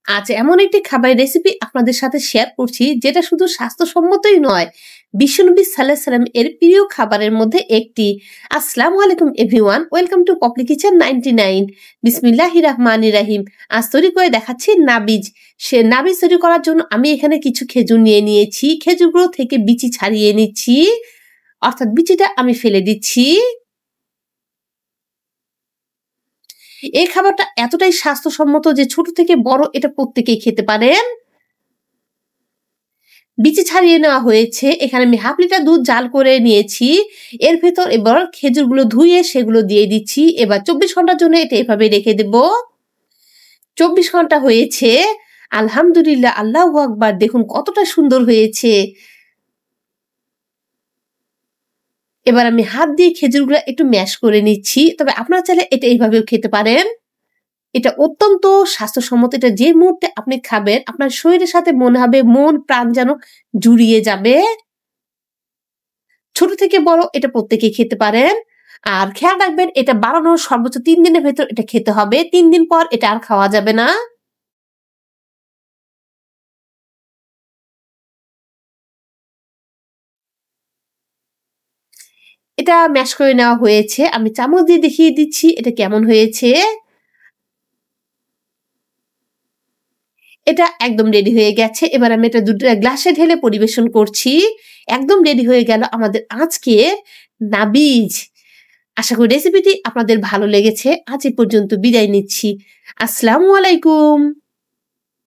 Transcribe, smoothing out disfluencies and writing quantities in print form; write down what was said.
আজ এমন একটি খাবারের রেসিপি আপনাদের সাথে শেয়ার করছি যেটা শুধু স্বাস্থ্যসম্মতই নয়, বিশ্বনবী সাল্লাল্লাহু আলাইহি সাল্লাম এর প্রিয় খাবারের মধ্যে একটি। আসসালামু আলাইকুম everyone, welcome to Popli kitchen 99। বিসমিল্লাহির রহমানির রহিম। আজ তৈরি করে দেখাচ্ছি নাবিজ। নাবিজ তৈরি করার জন্য আমি এখানে কিছু খেজুর নিয়ে নিয়েছি। খেজুরগুলো থেকে বিচি ছাড়িয়ে নিচ্ছি, অর্থাৎ বিচিটা আমি ফেলে দিচ্ছি। এই খাবারটা এতটাই স্বাস্থ্যসম্মত যে ছোট থেকে বড় এটা প্রত্যেকেই খেতে পারেন। বিচি ছাড়িয়ে নেওয়া হয়েছে। এখানে আমি হাফ লিটার দুধ জাল করে নিয়েছি। এর ভেতর এবার খেজুরগুলো ধুয়ে সেগুলো দিয়ে দিচ্ছি। এবার ২৪ ঘন্টার জন্য এটা এভাবে রেখে দেব। ২৪ ঘন্টা হয়েছে। আলহামদুলিল্লাহ, আল্লাহু আকবার। দেখুন কতটা সুন্দর হয়েছে। এবার আমি হাত দিয়ে খেজুরগুলো একটু ম্যাশ করে নিচ্ছি। তবে আপনারা চাইলে এটা এইভাবেও খেতে পারেন। এটা অত্যন্ত স্বাস্থ্যসম্মত। এটা যে মুহূর্তে আপনি খাবেন, আপনার শরীরের সাথে মনে হবে মন প্রাণ যেন জুড়িয়ে যাবে। ছোট থেকে বড় এটা প্রত্যেকেই খেতে পারেন। আর খেয়াল রাখবেন এটা বানানোর সর্বোচ্চ ৩ দিনের ভেতর এটা খেতে হবে। ৩ দিন পর এটা আর খাওয়া যাবে না। এটা ম্যাশ করে নেওয়া হয়েছে। আমি চামচ দিয়ে দেখিয়ে দিচ্ছি এটা কেমন হয়েছে। এটা একদম রেডি হয়ে গেছে। এবার আমি এটা গ্লাসে ঢেলে পরিবেশন করছি। একদম রেডি হয়ে গেল আমাদের আজকের নাবিজ। আশা করি রেসিপিটি আপনাদের ভালো লেগেছে। আজ এ পর্যন্ত বিদায় নিচ্ছি। আসসালামু আলাইকুম।